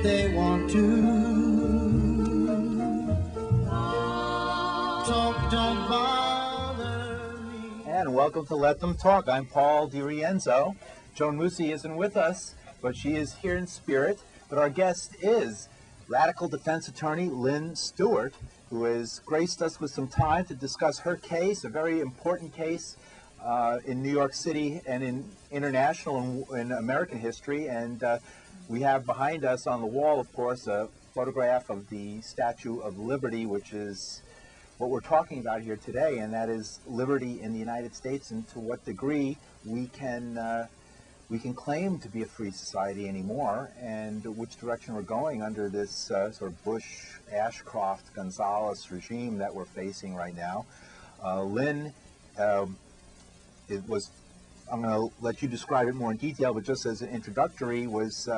they want to. Talk, don't bother me. And welcome to Let Them Talk. I'm Paul DeRienzo. Joan Musi isn't with us, but she is here in spirit. But our guest is radical defense attorney Lynne Stewart, who has graced us with some time to discuss her case, a very important case in New York City and in international and American history. And we have behind us on the wall, of course, a photograph of the Statue of Liberty, which is what we're talking about here today, and that is liberty in the United States and to what degree we can claim to be a free society anymore, and which direction we're going under this sort of Bush, Ashcroft, Gonzalez regime that we're facing right now. Lynne, I'm going to let you describe it more in detail, but just as an introductory, was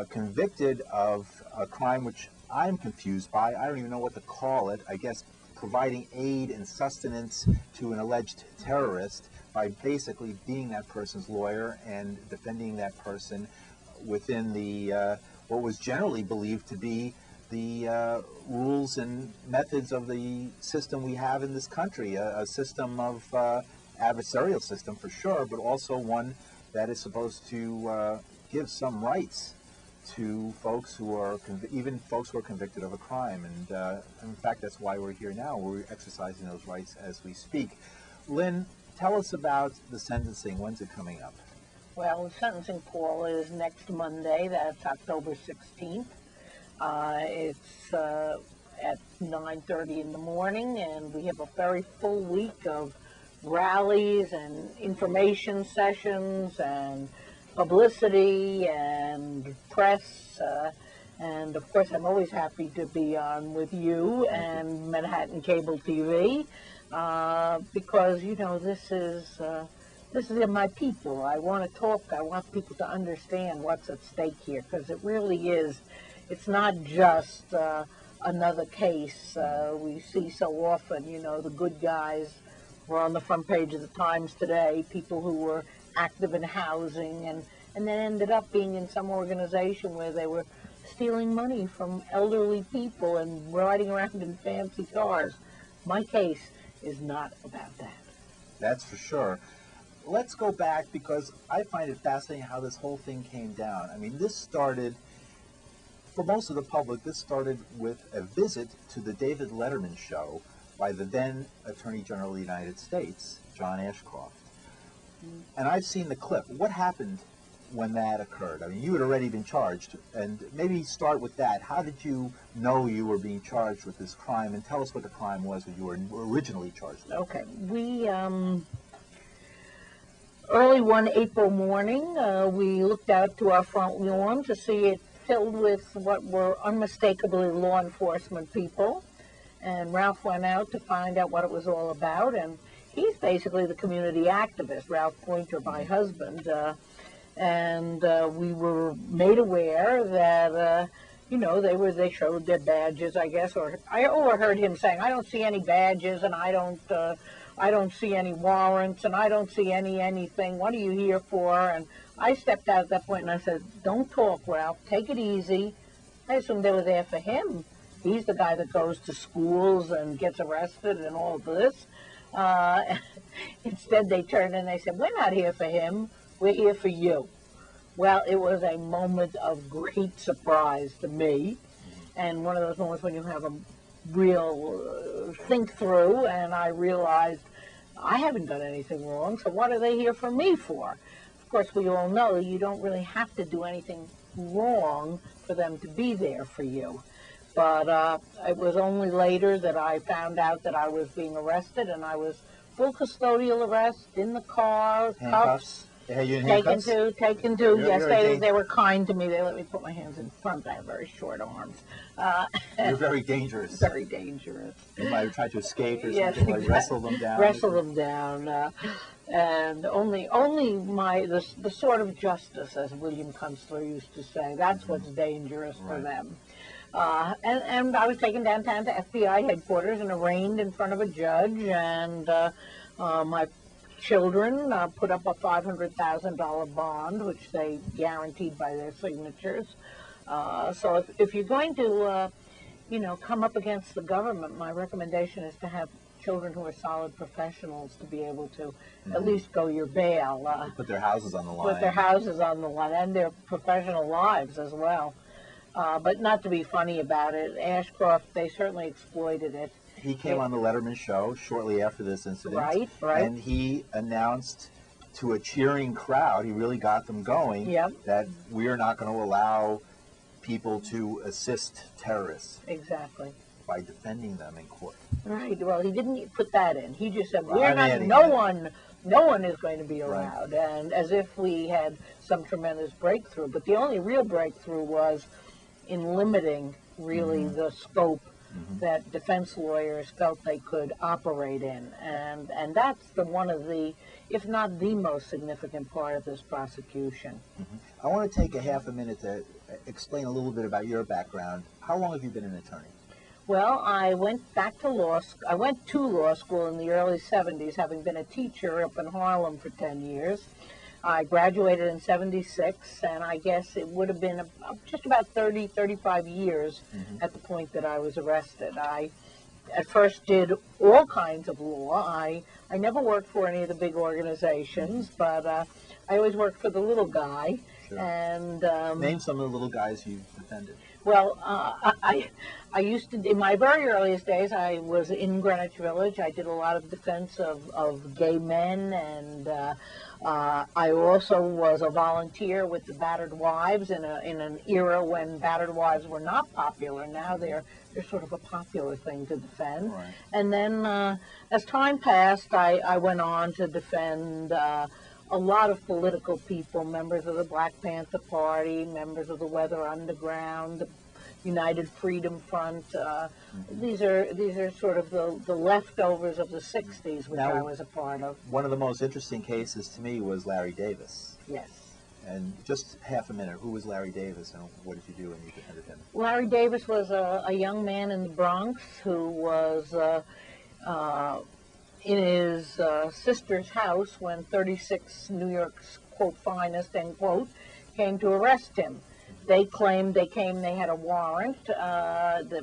convicted of a crime which I'm confused by. I don't even know what to call it. I guess providing aid and sustenance to an alleged terrorist by basically being that person's lawyer and defending that person within the what was generally believed to be the rules and methods of the system we have in this country, a system of adversarial system for sure, but also one that is supposed to give some rights to folks who are, even folks who are convicted of a crime. And in fact, that's why we're here now. We're exercising those rights as we speak. Lynne, tell us about the sentencing. When's it coming up? Well, the sentencing, Paul, is next Monday. That's October 16th. It's at 9:30 in the morning, and we have a very full week of rallies and information sessions and publicity and press, and of course I'm always happy to be on with you and Manhattan Cable TV, because you know this is my people. I want to talk. I want people to understand what's at stake here, because it really is. It's not just another case we see so often. You know, the good guys were on the front page of the Times today, people who were active in housing, and then ended up being in some organization where they were stealing money from elderly people and riding around in fancy cars. My case is not about that. That's for sure. Let's go back, because I find it fascinating how this whole thing came down. I mean, this started, for most of the public, this started with a visit to the David Letterman show by the then Attorney General of the United States, John Ashcroft. And I've seen the clip. What happened when that occurred? I mean, you had already been charged, and maybe start with that. How did you know you were being charged with this crime, and tell us what the crime was that you were originally charged with. Okay. We, early one April morning, we looked out to our front lawn to see it filled with what were unmistakably law enforcement people, and Ralph went out to find out what it was all about, and he's basically the community activist, Ralph Pointer, my husband, and we were made aware that, you know, they showed their badges, I guess, or I overheard him saying, I don't see any badges, and I don't see any warrants, and I don't see anything. What are you here for? And I stepped out at that point and I said, don't talk, Ralph, take it easy. I assumed they were there for him. He's the guy that goes to schools and gets arrested and all of this. Instead, they turned and they said, we're not here for him, we're here for you. Well, it was a moment of great surprise to me, and one of those moments when you have a real think through, and I realized I haven't done anything wrong, so what are they here for me for? Of course, we all know you don't really have to do anything wrong for them to be there for you. But it was only later that I found out that I was being arrested, and I was full custodial arrest in the car, cuffs, taken to. Yes, they were kind to me. They let me put my hands in front. I have very short arms. You're very dangerous. Very dangerous. You might have tried to escape or something, yes, like wrestle them down. Wrestle them down. And only the sort of justice, as William Kunstler used to say, that's what's dangerous for them. And I was taken downtown to FBI headquarters and arraigned in front of a judge, and my children put up a $500,000 bond, which they guaranteed by their signatures. So if you're going to, come up against the government, my recommendation is to have children who are solid professionals to be able to at least go your bail. Put their houses on the line. Put their houses on the line and their professional lives as well. But not to be funny about it, Ashcroft, they certainly exploited it. He came on the Letterman show shortly after this incident. Right. And he announced to a cheering crowd, he really got them going, that we are not going to allow people to assist terrorists. Exactly. By defending them in court. Right. Well, he didn't put that in. He just said, no one is going to be allowed. Right. And as if we had some tremendous breakthrough. But the only real breakthrough was in limiting, really, the scope that defense lawyers felt they could operate in. And that's one of the, if not the most significant part of this prosecution. I want to take a half a minute to explain a little bit about your background. How long have you been an attorney? Well, I went to law school in the early 70s, having been a teacher up in Harlem for 10 years. I graduated in 76, and I guess it would have been just about 35 years at the point that I was arrested. I at first did all kinds of law. I never worked for any of the big organizations, but I always worked for the little guy. Sure. And name some of the little guys you've defended. Well, I used to, in my very earliest days, I was in Greenwich Village. I did a lot of defense of gay men, and I also was a volunteer with the battered wives in an era when battered wives were not popular. Now they're sort of a popular thing to defend. Right. And then as time passed, I went on to defend a lot of political people, members of the Black Panther Party, members of the Weather Underground, the United Freedom Front. These are sort of the leftovers of the 60s, which I was a part of. One of the most interesting cases to me was Larry Davis. Yes. And just half a minute, who was Larry Davis and what did you do when you defended him? Larry Davis was a young man in the Bronx who was in his sister's house when 36 New York's, quote, finest, end quote, came to arrest him. They claimed they had a warrant,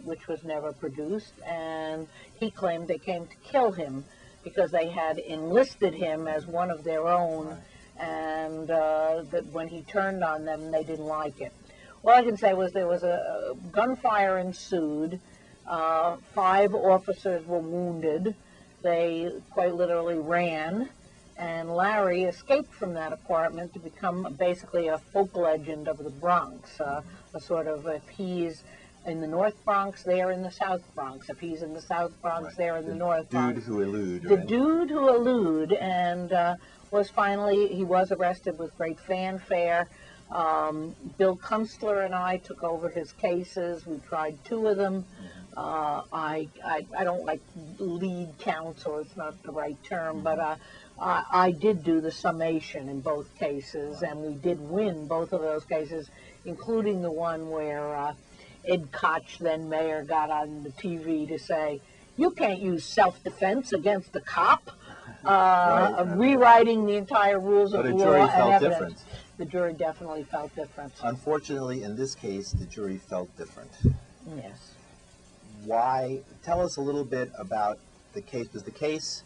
which was never produced, and he claimed they came to kill him because they had enlisted him as one of their own, and that when he turned on them, they didn't like it. All I can say was there was a gunfire ensued. 5 officers were wounded. They quite literally ran, and Larry escaped from that apartment to become basically a folk legend of the Bronx, a sort of, if he's in the North Bronx, they're in the South Bronx. If he's in the South Bronx, they're in the North Bronx. Dude who elude. The dude who elude, and he was arrested with great fanfare. Bill Kunstler and I took over his cases. We tried 2 of them. I don't like lead counsel, it's not the right term, but I did do the summation in both cases, and we did win both of those cases, including the one where Ed Koch, then mayor, got on the TV to say, you can't use self-defense against a cop, rewriting the entire rules of law and evidence. But the jury felt different. The jury definitely felt different. Unfortunately, in this case, the jury felt different. Yes. Why? Tell us a little bit about the case. Was the case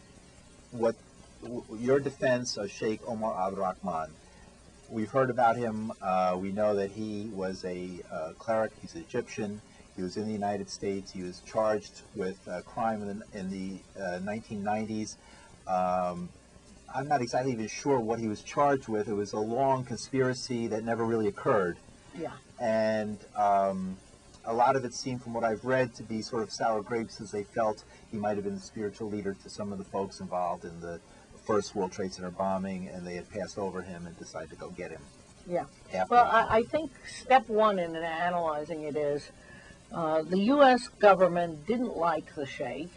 your defense of Sheik Omar Abdel Rahman? We've heard about him. We know that he was a cleric. He's Egyptian. He was in the United States. He was charged with crime in the 1990s. I'm not exactly even sure what he was charged with. It was a long conspiracy that never really occurred. Yeah. And a lot of it seemed, from what I've read, to be sort of sour grapes, as they felt he might have been the spiritual leader to some of the folks involved in the first World Trade Center bombing, and they had passed over him and decided to go get him. Yeah. Well, I think step one in analyzing it is the U.S. government didn't like the Sheik,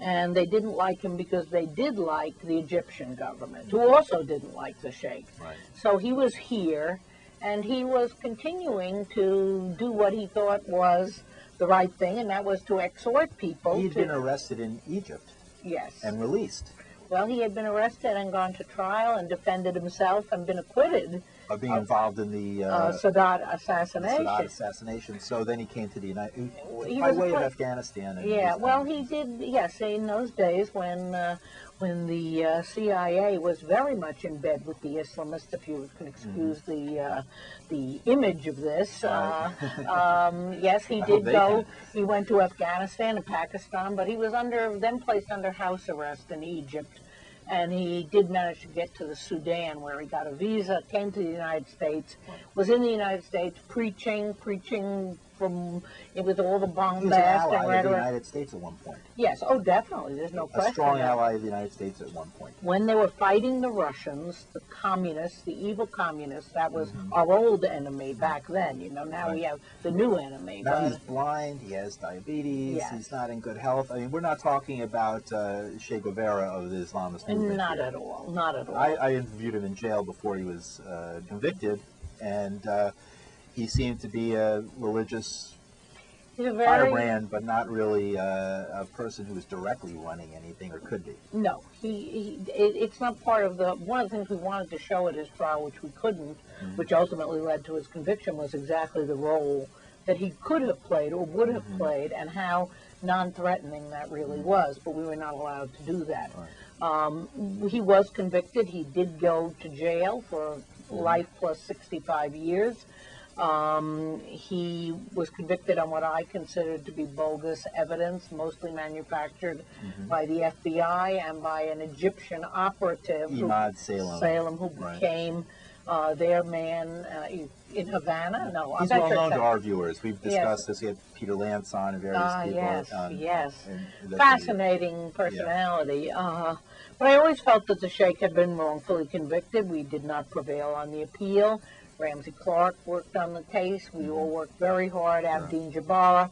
and they didn't like him because they did like the Egyptian government, who also didn't like the Sheik. Right. So he was here, and he was continuing to do what he thought was the right thing, and that was to exhort people. He'd been arrested in Egypt. Yes. And released. Well, he had been arrested and gone to trial and defended himself and been acquitted of being involved in the Sadat the assassination. Sadat assassination. So then he came to the He by was way of put- Afghanistan. And Yeah, was well, done. he did. Yes, in those days when the CIA was very much in bed with the Islamists, if you can excuse the image of this. Yes, he I hope did they go. can. He went to Afghanistan and Pakistan, but he was then placed under house arrest in Egypt. And he did manage to get to the Sudan, where he got a visa, came to the United States, was in the United States preaching from with all the He was an bombast ally and of the rhetoric. United States at one point. Yes, oh, definitely. There's no A question. strong about it. ally of the United States at one point. When they were fighting the Russians, the communists, the evil communists, that was our old enemy back then. You know, now we have the new enemy. Now but he's blind, he has diabetes, Yes. he's not in good health. I mean, we're not talking about Che Guevara of the Islamist movement. not here. at all. Not at all. I interviewed him in jail before he was convicted, and he seemed to be a religious He's a very firebrand, but not really a person who was directly running anything or could be. No, it's not part of one of the things we wanted to show at his trial, which we couldn't, which ultimately led to his conviction, was exactly the role that he could have played or would have played, and how non-threatening that really was, but we were not allowed to do that. He was convicted. He did go to jail for life plus 65 years. He was convicted on what I considered to be bogus evidence, mostly manufactured by the FBI and by an Egyptian operative, Emad Salem. who Right. became their man in Havana. No, He's I'm well not known sure to our viewers. We've discussed this. We had Peter Lance on and various people. Yes. and Fascinating personality. But I always felt that the Sheik had been wrongfully convicted. We did not prevail on the appeal. Ramsey Clark worked on the case. We all worked very hard, Abdeen Jabara.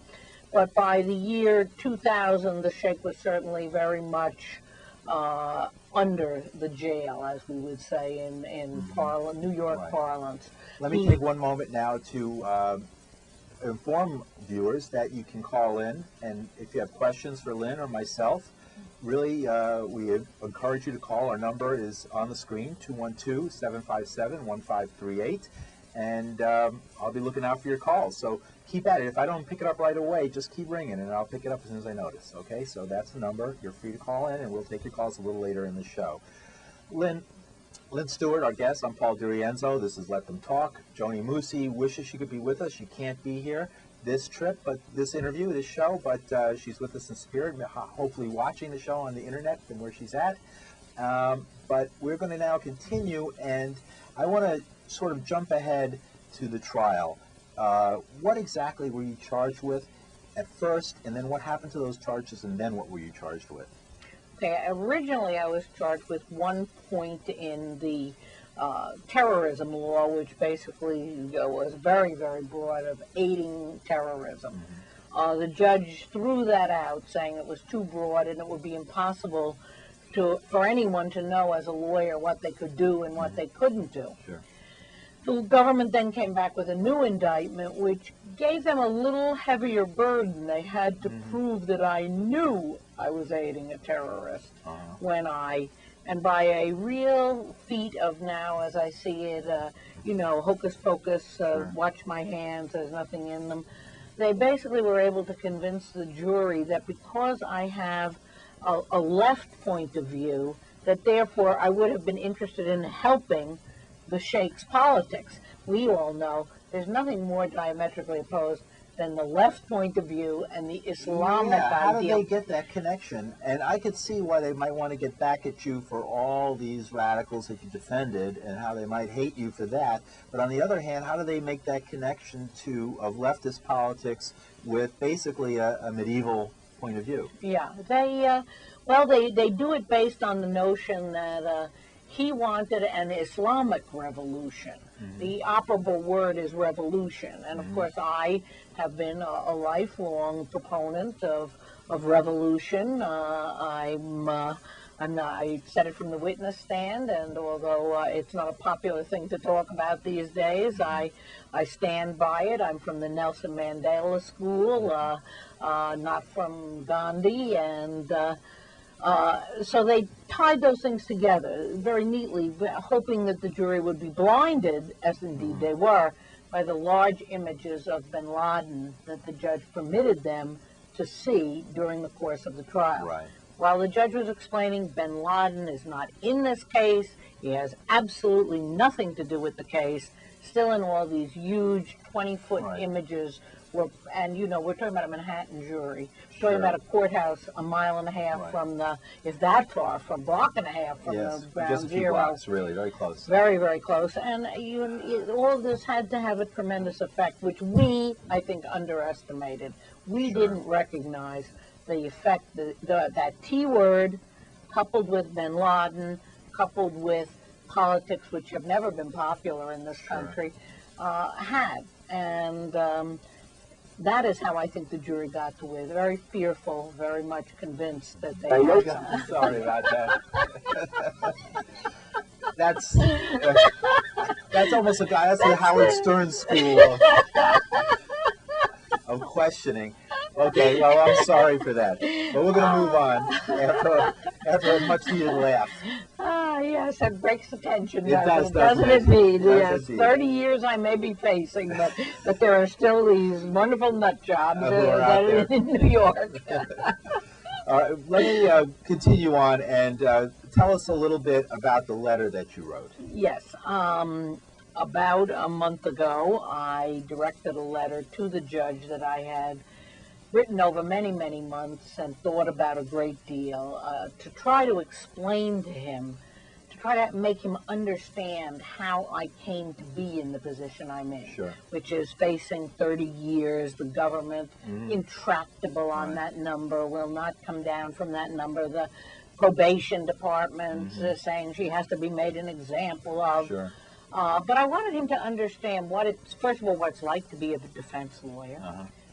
But by the year 2000, the Sheik was certainly very much under the jail, as we would say in New York Right. parlance. Let me take one moment now to inform viewers that you can call in, and if you have questions for Lynn or myself, really we encourage you to call. Our number is on the screen, 212-757-1538, and I'll be looking out for your calls. So keep at it. If I don't pick it up right away, just keep ringing, and I'll pick it up as soon as I notice. Okay, so that's the number. You're free to call in, and we'll take your calls a little later in the show. Lynne Stewart, our guest. I'm Paul DeRienzo. This is Let Them Talk. Joni Musi wishes she could be with us. She can't be here this trip, but this interview, this show, but she's with us in spirit, hopefully watching the show on the internet from where she's at. But we're going to now continue, and I want to sort of jump ahead to the trial. What exactly were you charged with at first, and then what happened to those charges, and then what were you charged with? Okay, originally I was charged with one point in the terrorism law, which basically was very, very broad, of aiding terrorism. The judge threw that out, saying it was too broad and it would be impossible for anyone to know as a lawyer what they could do and what they couldn't do. Sure. The government then came back with a new indictment, which gave them a little heavier burden. They had to prove that I knew I was aiding a terrorist and by a real feat of now, as I see it, hocus pocus, watch my hands, there's nothing in them. They basically were able to convince the jury that because I have a left point of view, that therefore I would have been interested in helping the Sheik's politics. We all know there's nothing more diametrically opposed than the left point of view and the Islamic How did ideal. they get that connection? And I could see why they might want to get back at you for all these radicals that you defended and how they might hate you for that. But on the other hand, how do they make that connection of leftist politics with basically a medieval point of view? Yeah, they do it based on the notion that he wanted an Islamic revolution. The operable word is revolution, and of course I have been a lifelong proponent of revolution. I said it from the witness stand, and although it's not a popular thing to talk about these days, I stand by it. I'm from the Nelson Mandela school, not from Gandhi, and So they tied those things together very neatly, hoping that the jury would be blinded, as indeed they were, by the large images of bin Laden that the judge permitted them to see during the course of the trial. Right. While the judge was explaining bin Laden is not in this case, he has absolutely nothing to do with the case, still in all these huge 20-foot images, and we're talking about a Manhattan jury. We're talking about a courthouse a mile and a half from the, if that far, from a block and a half from the ground just a few zero. blocks, really, very close. Very, very close. And all of this had to have a tremendous effect, which we, I think, underestimated. We didn't recognize the effect that T word, coupled with bin Laden, coupled with politics, which have never been popular in this country, had. And that is how I think the jury got to it. Very fearful, very much convinced that they had I'm sorry about that. That's almost that's the Howard Stern school of questioning. Okay, well, I'm sorry for that. But we're going to move on after a much-needed laugh. Yes, it breaks the tension. It does, doesn't it? it? Indeed, It does yes. indeed. 30 years I may be facing, but there are still these wonderful nut jobs Who are out there. in New York. Let me continue on and tell us a little bit about the letter that you wrote. Yes. About a month ago, I directed a letter to the judge that I had written over many, many months and thought about a great deal to try to explain to him, to try to make him understand how I came to be in the position I'm in, which is facing 30 years, the government intractable on that number, will not come down from that number, the probation department saying she has to be made an example of. But I wanted him to understand first of all, what it's like to be a defense lawyer.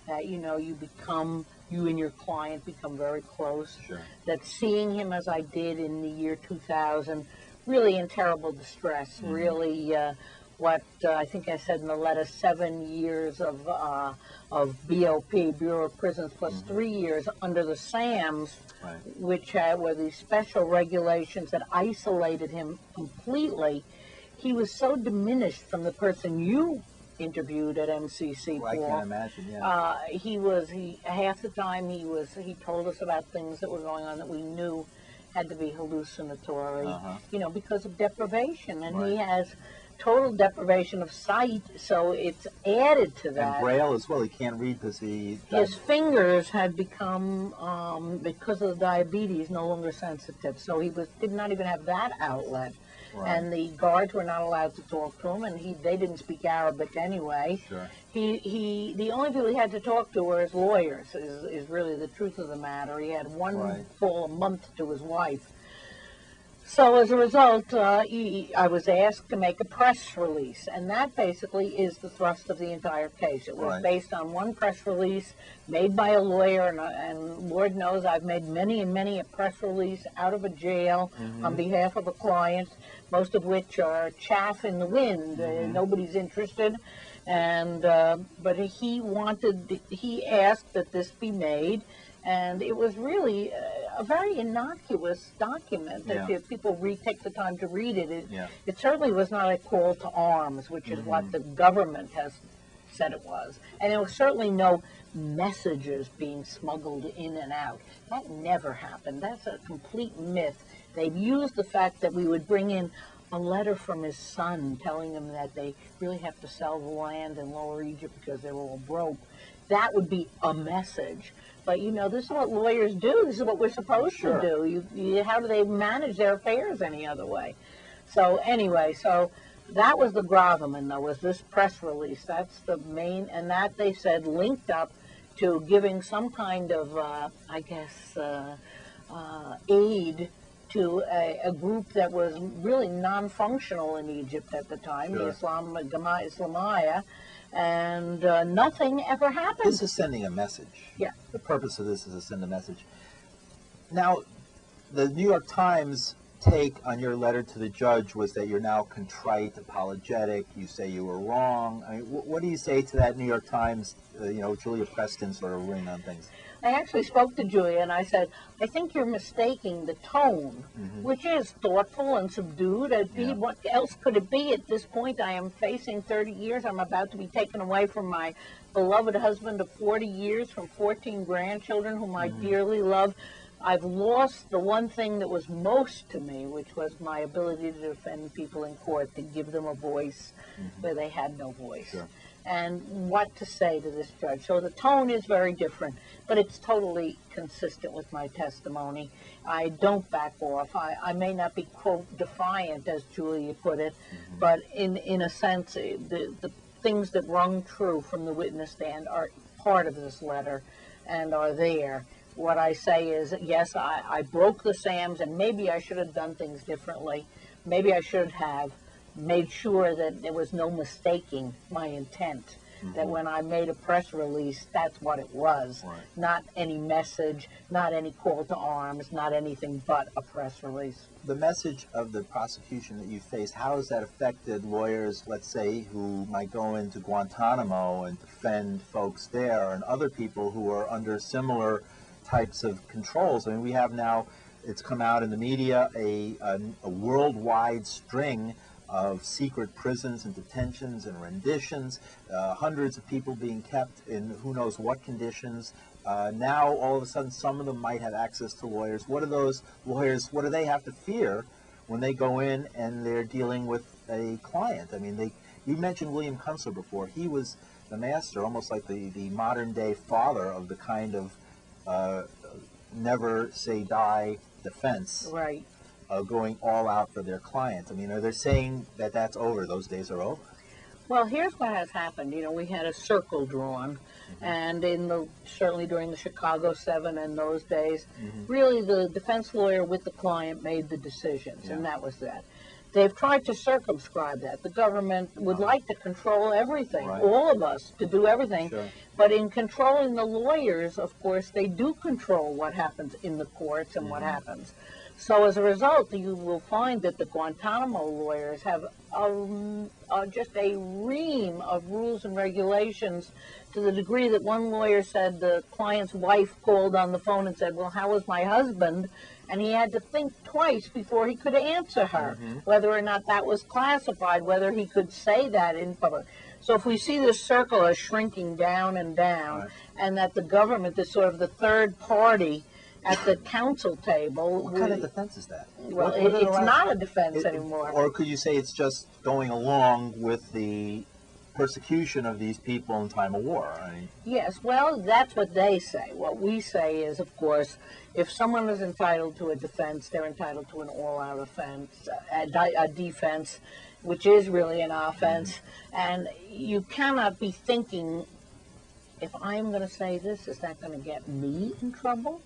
That you and your client become very close. That seeing him as I did in the year 2000, really in terrible distress, really what I think I said in the letter, 7 years of BOP, Bureau of Prisons, plus 3 years under the SAMs, which were these special regulations that isolated him completely. He was so diminished from the person you interviewed at MCC, Paul. I can't imagine, He half the time he told us about things that were going on that we knew had to be hallucinatory, because of deprivation. And he has total deprivation of sight, so it's added to that. And Braille as well, he can't read because his fingers had become, because of the diabetes, no longer sensitive. So he did not even have that outlet. And the guards were not allowed to talk to him, and they didn't speak Arabic anyway. The only people he had to talk to were his lawyers, is really the truth of the matter. He had one call a month to his wife. So as a result, I was asked to make a press release, and that basically is the thrust of the entire case. It was based on one press release made by a lawyer, and Lord knows I've made many and many a press release out of a jail on behalf of a client, most of which are chaff in the wind. Nobody's interested. And but he asked that this be made, and it was really a very innocuous document. If people take the time to read it, it certainly was not a call to arms, which is what the government has said it was. And there was certainly no messages being smuggled in and out. That never happened. That's a complete myth. They've used the fact that we would bring in a letter from his son telling him that they really have to sell the land in Lower Egypt because they were all broke. That would be a message. But, this is what lawyers do. This is what we're supposed to do. How do they manage their affairs any other way? So anyway, that was the gravamen, though, was this press release. That's the main, and that they said linked up to giving some kind of, aid to a group that was really non-functional in Egypt at the time, the Islamiyah, and nothing ever happened. This is sending a message. The purpose of this is to send a message. Now, the New York Times take on your letter to the judge was that you're now contrite, apologetic, you say you were wrong. I mean, what do you say to that New York Times, Julia Preston sort of ring on things? I actually spoke to Julia and I said, I think you're mistaking the tone, which is thoughtful and subdued. What else could it be at this point? I am facing 30 years. I'm about to be taken away from my beloved husband of 40 years, from 14 grandchildren whom I dearly love. I've lost the one thing that was most to me, which was my ability to defend people in court, to give them a voice where they had no voice. Sure. And what to say to this judge. So the tone is very different, but it's totally consistent with my testimony. I don't back off. I may not be, quote, defiant, as Julia put it, but in a sense, the things that rung true from the witness stand are part of this letter and are there. What I say is, yes, I broke the SAMs, and maybe I should have done things differently. Maybe I should have made sure that there was no mistaking my intent, that when I made a press release, that's what it was, not any message, not any call to arms, not anything but a press release. The message of the prosecution that you face, how has that affected lawyers, let's say, who might go into Guantanamo and defend folks there, and other people who are under similar types of controls? I mean, we have now, it's come out in the media, a worldwide string of secret prisons and detentions and renditions, hundreds of people being kept in who knows what conditions. Now, all of a sudden, some of them might have access to lawyers. What are those lawyers, what do they have to fear when they go in and they're dealing with a client? I mean, you mentioned William Kunstler before. He was the master, almost like the modern-day father of the kind of never say die defense. Right. Going all out for their clients. I mean, are they saying that that's over? Those days are over? Well, here's what has happened. You know, we had a circle drawn, and certainly during the Chicago 7 and those days, really the defense lawyer with the client made the decisions, and that was that. They've tried to circumscribe that. The government would like to control everything, all of us, to do everything. Sure. But in controlling the lawyers, of course, they do control what happens in the courts and what happens. So as a result, you will find that the Guantanamo lawyers have just a ream of rules and regulations, to the degree that one lawyer said the client's wife called on the phone and said, well, how is my husband? And he had to think twice before he could answer her, whether or not that was classified, whether he could say that in public. So if we see this circle as shrinking down and down, and that the government is sort of the third party at the council table. What kind of defense is that? Well, it's not a defense anymore. Or could you say it's just going along with the persecution of these people in time of war? I mean, yes, well, that's what they say. What we say is, of course, if someone is entitled to a defense, they're entitled to an all-out offense, a defense, which is really an offense. And you cannot be thinking, if I'm going to say this, is that going to get me in trouble?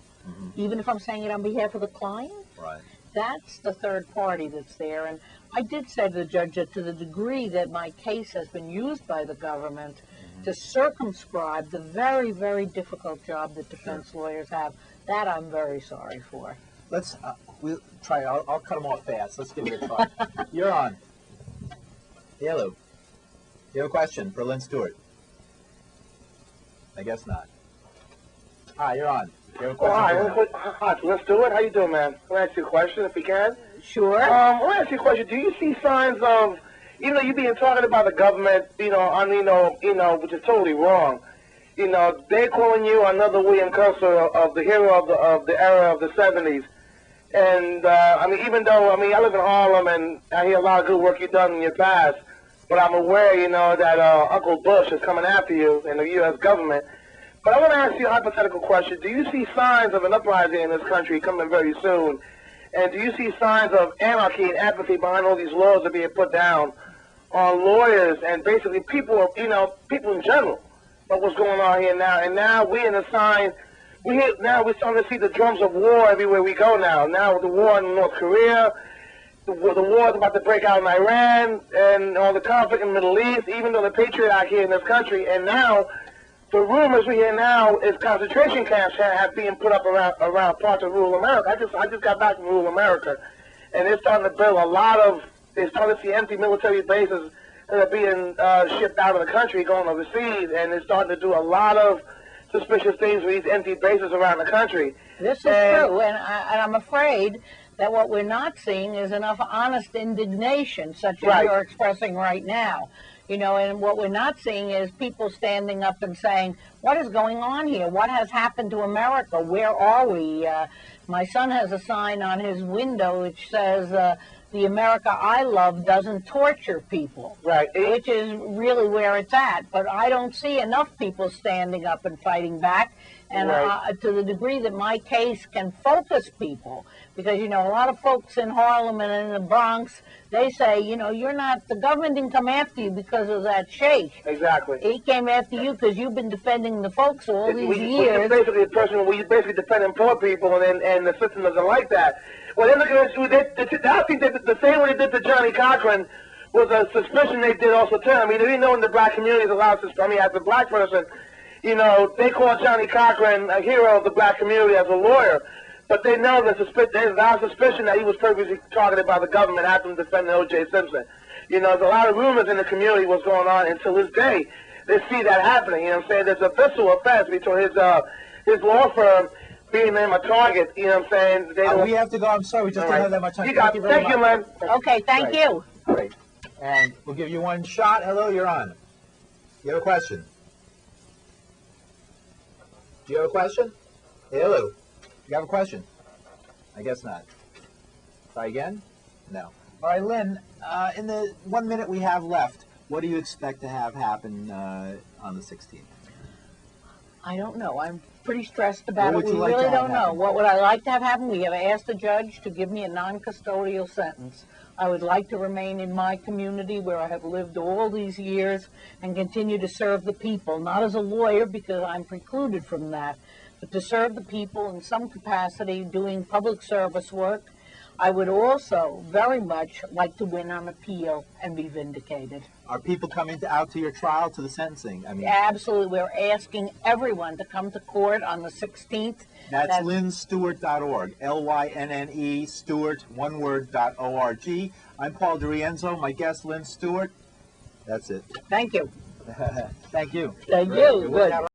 Even if I'm saying it on behalf of the client? right. That's the third party that's there. And I did say to the judge that to the degree that my case has been used by the government to circumscribe the very, very difficult job that defense lawyers have, that I'm very sorry for. Let's, we'll try, I'll cut them off fast. Let's give it a try. You're on. Hello. You have a question for Lynne Stewart? I guess not. Hi, you're on. You have a question? Hi, Lynne Stewart. How you doing, man? Can I ask you a question, if you can? Sure. I want to ask you a question. Do you see signs of, you being talking about the government, which is totally wrong. They're calling you another William Kunstler of the hero of the era of the 70s. And, even though, I live in Harlem and I hear a lot of good work you've done in your past, but I'm aware, that Uncle Bush is coming after you in the U.S. government. But I want to ask you a hypothetical question. Do you see signs of an uprising in this country coming very soon? And do you see signs of anarchy and apathy behind all these laws that are being put down on lawyers and basically people, people in general, about what's going on here now? And now we're in a sign, we're starting to see the drums of war everywhere we go now. Now with the war in North Korea, the war is about to break out in Iran, and all the conflict in the Middle East, even though the Patriot Act here in this country, and now the rumors we hear now is concentration camps have been put up around parts of rural America. I just got back from rural America, and they're starting to build they're starting to see empty military bases that are being shipped out of the country, going overseas, and they're starting to do a lot of suspicious things with these empty bases around the country. This is true, and I'm afraid that what we're not seeing is enough honest indignation, such as you're expressing right now. You know, and what we're not seeing is people standing up and saying, what is going on here? What has happened to America? Where are we? My son has a sign on his window which says, the America I love doesn't torture people, which is really where it's at. But I don't see enough people standing up and fighting back, and to the degree that my case can focus people, because, you know, a lot of folks in Harlem and in the Bronx, they say, you know, you're not, the government didn't come after you because of that Sheik. Exactly. He came after you because you've been defending the folks all these years. Basically, a person where you basically defending poor people, and the system doesn't like that. Well, then look at this. I think that the same way they did to Johnny Cochran was a suspicion they did also to him. I mean, they know in the black community, there's a lot of, I mean, as a black person, you know, they call Johnny Cochran a hero of the black community as a lawyer, but they know there's a lot of suspicion that he was purposely targeted by the government after him defending O.J. Simpson. You know, there's a lot of rumors in the community what's going on until this day. They see that happening. You know what I'm saying? There's a visceral offense between his law firm being named a target. You know what I'm saying? We have to go. I'm sorry, we just don't have that much time. Thank you very much. Lynn. Okay, thank you. Great. And we'll give you one shot. Hello, you're on. You have a question? Do you have a question? Hello. You have a question? I guess not. Try again? No. All right, Lynn, in the 1 minute we have left, what do you expect to have happen on the 16th? I don't know. I'm pretty stressed about it. What would We you like really to have don't know. happen? What would I like to have happen? We have asked the judge to give me a non-custodial sentence. I would like to remain in my community where I have lived all these years and continue to serve the people, not as a lawyer because I'm precluded from that, but to serve the people in some capacity doing public service work. I would also very much like to win on appeal and be vindicated. Are people coming out to your trial, to the sentencing? I mean, absolutely. We're asking everyone to come to court on the 16th. That's LynneStewart.org, L-Y-N-N-E, Stewart, one word, .org. I'm Paul DeRienzo. My guest, Lynne Stewart. That's it. Thank you. Thank you. Thank you. Good.